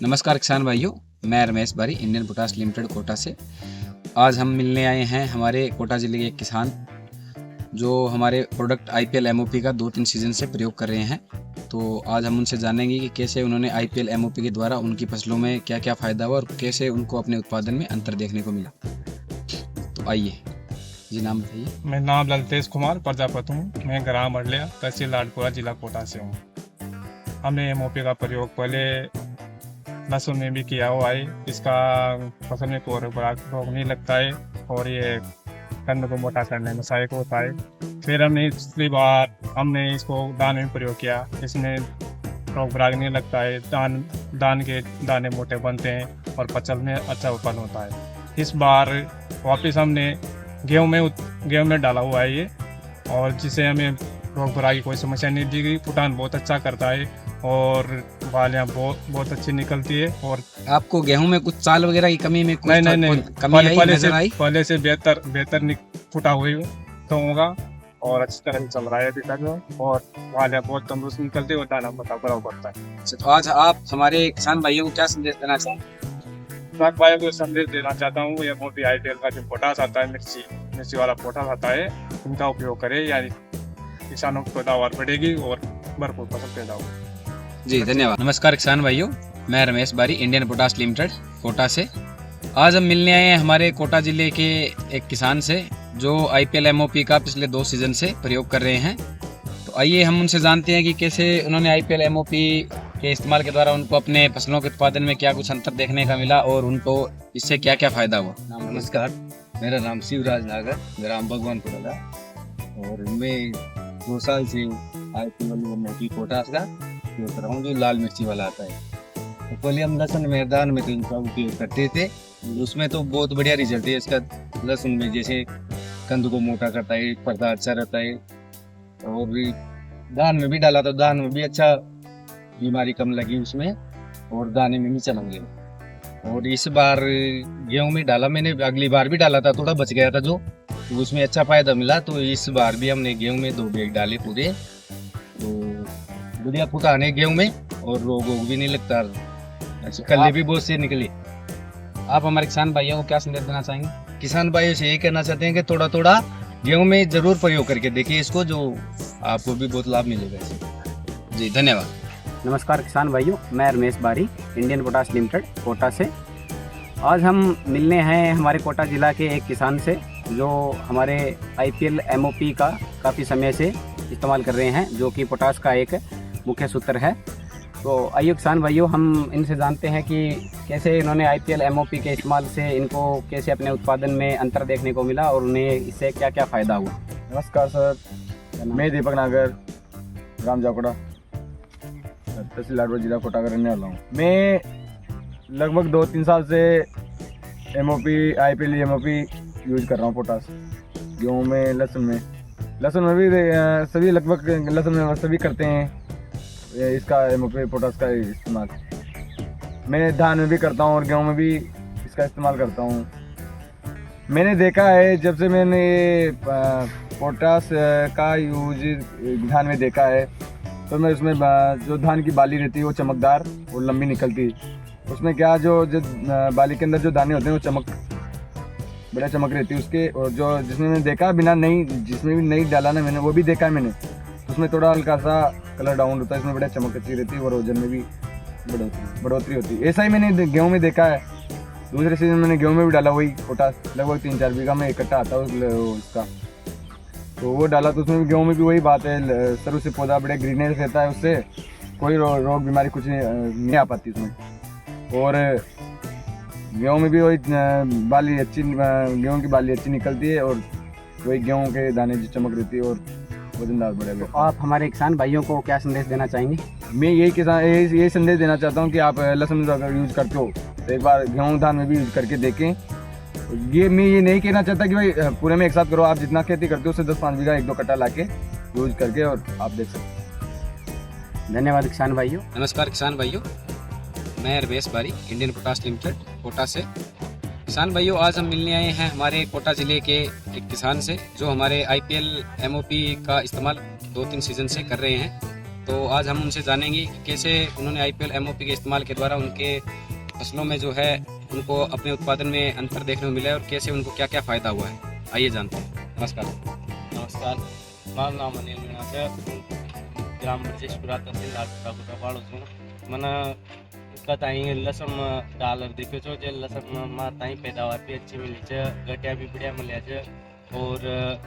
नमस्कार किसान भाइयों, मैं रमेश बारी इंडियन पोटास लिमिटेड कोटा से। आज हम मिलने आए हैं हमारे कोटा ज़िले के एक किसान जो हमारे प्रोडक्ट IPL MOP का 2-3 सीज़न से प्रयोग कर रहे हैं। तो आज हम उनसे जानेंगे कि कैसे उन्होंने IPL MOP के द्वारा उनकी फसलों में क्या क्या फ़ायदा हुआ और कैसे उनको अपने उत्पादन में अंतर देखने को मिला। तो आइए जी, नाम बताइए। मेरा नाम ललतेश कुमार प्रजापति हूँ। मैं ग्राम अडलिया, तहसील लाडपुरा, जिला कोटा से हूँ। हमने MOP का प्रयोग पहले लहसुन में भी किया हुआ है। इसका फसल में कोई रोग नहीं लगता है और ये कंद को मोटा करने में सहायक होता है। फिर हमने पिछली बार इसको दान में प्रयोग किया। इसमें रोग नहीं लगता है, दान के दाने मोटे बनते हैं और फसल में अच्छा उत्पन्न होता है। इस बार वापस हमने गेहूं में डाला हुआ है ये, और जिससे हमें रोग की कोई समस्या नहीं दी गई। फुटान बहुत अच्छा करता है और बालियाँ बहुत अच्छी निकलती है। और आपको गेहूं में कुछ चाल वगैरह की कमी में कुछ नहीं कमी आई, नजर आई? पहले से बेहतर फुटा हुई तो होगा और अच्छी तरह से चल रहा है अभी तक। और बालियाँ बहुत तंदुरुस्त निकलती है और दाना बराबर बढ़ता है। तो आज आप हमारे किसान भाइयों को क्या संदेश देना चाहेंगे? किसान भाइयों को संदेश देना चाहता हूँ, MOP IPL का जो पोटास आता है, मिर्ची वाला पोटास आता है, उनका उपयोग करें। यानी किसानों की पैदावार बढ़ेगी और भरपूर फसल पैदा होगी। जी धन्यवाद। नमस्कार किसान भाइयों, मैं रमेश बारी इंडियन पोटास लिमिटेड कोटा से। आज हम मिलने आए हैं हमारे कोटा ज़िले के एक किसान से जो IPL MOP का पिछले 2 सीज़न से प्रयोग कर रहे हैं। तो आइए हम उनसे जानते हैं कि कैसे उन्होंने IPL MOP के इस्तेमाल के द्वारा उनको अपने फसलों के उत्पादन में क्या कुछ अंतर देखने का मिला और उनको इससे क्या क्या फ़ायदा हुआ। नमस्कार, मेरा नाम शिवराज नागर, ग्राम भगवानपुर का, और मैं 2 साल से IPL MOP पोटास का उपयोग कर रहा हूँ, जो लाल मिर्ची वाला आता है। तो पहले हम लहसुन मैदान में तो इनका उपयोग करते थे, उसमें तो बहुत बढ़िया रिजल्ट है इसका। लहसुन में जैसे कंद को मोटा करता है, पर्दा अच्छा रहता है, और भी धान में भी डाला तो धान में भी अच्छा, बीमारी कम लगी उसमें और दाने में भी चमक गए। और इस बार गेहूं में डाला मैंने, अगली बार भी डाला था, थोड़ा बच गया था जो, तो उसमें अच्छा फायदा मिला। तो इस बार भी हमने गेहूं में 2 बैग डाले पूरे, तो बढ़िया फुटान है गेहूं में और रोग भी नहीं लगता। अच्छा, कल्ले भी बहुत से निकले। आप हमारे किसान भाइयों को क्या संदेश देना चाहेंगे? किसान भाइयों से यही कहना चाहते हैं कि थोड़ा थोड़ा गेहूं में जरूर प्रयोग करके देखिए इसको, जो आपको भी बहुत लाभ मिलेगा इससे। जी धन्यवाद। नमस्कार किसान भाइयों, मैं रमेश बारी इंडियन पोटास लिमिटेड कोटा से। आज हम मिलने हैं हमारे कोटा ज़िला के एक किसान से जो हमारे IPL MOP का काफ़ी समय से इस्तेमाल कर रहे हैं, जो कि पोटास का एक मुख्य सूत्र है। तो आइए किसान भाइयों, हम इनसे जानते हैं कि कैसे इन्होंने IPL MOP के इस्तेमाल से इनको कैसे अपने उत्पादन में अंतर देखने को मिला और उन्हें इससे क्या क्या फ़ायदा हुआ। नमस्कार सर, मैं दीपक नागर, ग्राम जाकोड़ा, तहसील लाडपुरा, जिला कोटा का रहने वाला हूँ। मैं लगभग 2-3 साल से MOP IPL MOP यूज कर रहा हूँ पोटास गेहूँ में, लहसुन में भी सभी, लगभग लहसुन में सभी करते हैं इसका MOP पोटास का इस्तेमाल। मैं धान में भी करता हूँ और गेहूँ में भी इसका इस्तेमाल करता हूँ। मैंने देखा है, जब से मैंने पोटास का यूज धान में देखा है, तो मैं उसमें जो धान की बाली रहती है वो चमकदार और लंबी निकलती है। उसमें क्या, जो बाली के अंदर जो दाने होते हैं वो बड़ा चमक रहती है उसके। और जो जिसमें मैंने देखा जिसमें भी नहीं डाला ना मैंने, वो भी देखा है मैंने, उसमें थोड़ा हल्का सा कलर डाउन होता है, इसमें बड़ा चमक अच्छी रहती है और वजन में भी बढ़ोतरी होती है। ऐसा ही मैंने गेहूँ में देखा है। दूसरे सीजन मैंने गेहूँ में भी डाला वही पोटास, लगभग 3-4 बीघा में इकट्ठा आता है उसका, तो वो डाला। तो उसमें भी गेहूँ में भी वही बात है, सर उससे पौधा बड़े ग्रीनेस रहता है, उससे कोई रोग बीमारी कुछ नहीं आ पाती उसमें। और गेहूँ में भी वही बाली अच्छी, गेहूँ की बाली अच्छी निकलती है और वही गेहूँ के दाने जो चमक रहती है और वजनदार बढ़ेगा। तो आप हमारे किसान भाइयों को क्या संदेश देना चाहेंगे? मैं यही संदेश देना चाहता हूँ कि आप लहसुन अगर यूज़ करते हो तो एक बार गेहूँ धान में भी यूज़ करके देखें। मैं ये नहीं कहना चाहता कि भाई पूरे में एक साथ करो, आप जितना खेती करते हो उससे 10-5 बीघा 1-2 कट्टा ला के यूज़ करके और आप देख सकते हैं। धन्यवाद किसान भाइयों। नमस्कार किसान भाइयों, मैं रमेश बारी इंडियन पोटास लिमिटेड कोटा से। किसान भाइयों, आज हम मिलने आए हैं हमारे कोटा ज़िले के एक किसान से जो हमारे IPL MOP का इस्तेमाल 2-3 सीज़न से कर रहे हैं। तो आज हम उनसे जानेंगे कि कैसे उन्होंने आईपीएल एमओपी के इस्तेमाल के द्वारा उनके फसलों में जो है उनको अपने उत्पादन में अंतर देखने को मिला है और कैसे उनको क्या क्या फ़ायदा हुआ है। आइए जानते हैं। नमस्कार। नमस्कार, મારું નામ અનિલ મીણા છે. ગ્રામ બ્રજેશપુરા તहसील રાજપુરા વાળો છું. મને કતાઈ લસણમાં ડાલર દેખ્યો છો જે લસણમાં તાઈ पैदावार भी अच्छी मिली है, गटिया भी बढ़िया मिले है और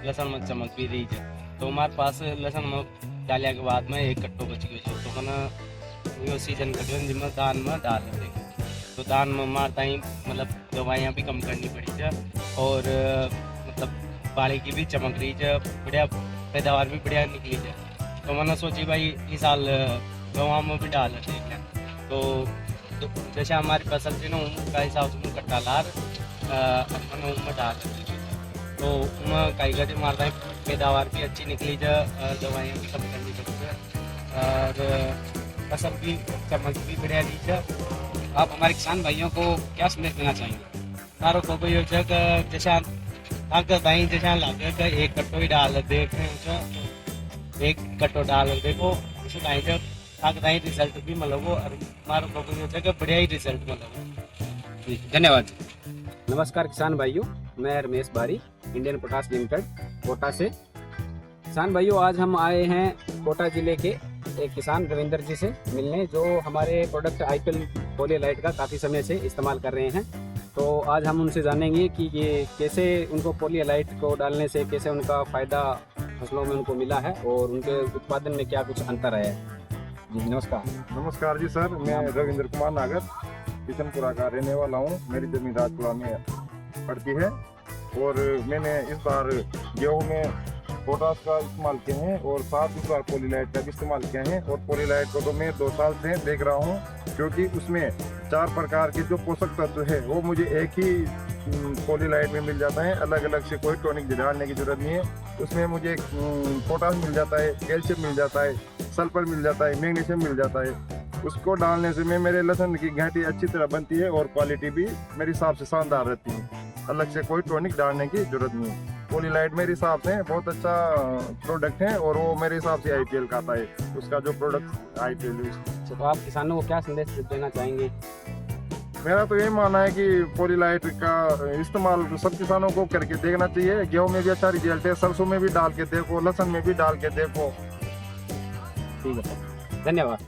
लसन में चमक भी रही है. तो हमारे पास लसन में डालिया के बाद में एक कट्टो बच गयो तो मैंने यो सीजन कटियो जिसमें दान में डालर देखो तो दान में मार ताई मतलब दवाइयाँ भी कम करनी पड़ी है और मतलब बाड़ी की भी चमक रही है, बढ़िया पैदावार भी बढ़िया निकली है. तो मैंने सोची भाई इस साल गवां में भी डाल देख लें. तो जैसे हमारी फसल थी ना उसका हिसाब से कट्टा लार मैंने उनमें डाल देते तो उनमें कई गति मारता है पैदावार भी अच्छी निकली है, दवाइयाँ भी कम करनी पड़ी है और फसल भी चमक भी बढ़िया रही है. आप हमारे किसान भाइयों को क्या संदेश देना चाहेंगे? तारो को कोई है कि जैसे अगर दाई जैसे लगे कि एक कट्टो ही डाल देख एक कट्टो डाल देखो उसे दाई से ताकि दाई रिजल्ट भी मिलोगो और मारो को कोई है कि बढ़िया ही रिजल्ट मिलोगो. जी धन्यवाद। नमस्कार किसान भाइयों, मैं रमेश बारी, इंडियन पोटास लिमिटेड कोटा से। किसान भाइयों, आज हम आए हैं कोटा जिले के एक किसान रविंदर जी से मिलने जो हमारे प्रोडक्ट आईपीएल पॉलीलाइट का काफ़ी समय से इस्तेमाल कर रहे हैं. तो आज हम उनसे जानेंगे कि ये कैसे उनको पॉलीलाइट को डालने से कैसे उनका फ़ायदा फसलों में उनको मिला है और उनके उत्पादन में क्या कुछ अंतर आया है. जी नमस्कार। नमस्कार जी सर, मैं रविंद्र कुमार नागर किशनपुरा का रहने वाला हूँ. मेरी जमीन राजपुरा में पड़ती है और मैंने इस बार गेहूँ में पोटास का इस्तेमाल किए हैं और साथ इस बार पॉलीलाइट का भी इस्तेमाल किया है. और पॉलीलाइट को तो मैं 2 साल से देख रहा हूँ क्योंकि उसमें 4 प्रकार के जो पोषक तत्व है वो मुझे एक ही पॉलीलाइट में मिल जाता है. अलग अलग से कोई टॉनिक डालने की जरूरत नहीं है. उसमें मुझे पोटास मिल जाता है, कैल्शियम मिल जाता है, सल्फर मिल जाता है, मैग्नीशियम मिल जाता है. उसको डालने से मेरे लहसुन की घाटी अच्छी तरह बनती है और क्वालिटी भी मेरे हिसाब से शानदार रहती है. अलग से कोई टॉनिक डालने की जरूरत नहीं है. पॉलीलाइट मेरे हिसाब से बहुत अच्छा प्रोडक्ट है और वो मेरे हिसाब से आईपीएल का आता है. उसका जो प्रोडक्ट आईपीएल. तो आप किसानों को क्या संदेश देना चाहेंगे? मेरा तो यही मानना है कि पॉलीलाइट का इस्तेमाल सब किसानों को करके देखना चाहिए. गेहूं में भी अच्छा रिजल्ट है, सरसों में भी डाल के देखो, लहसुन में भी डाल के देखो. ठीक है, धन्यवाद।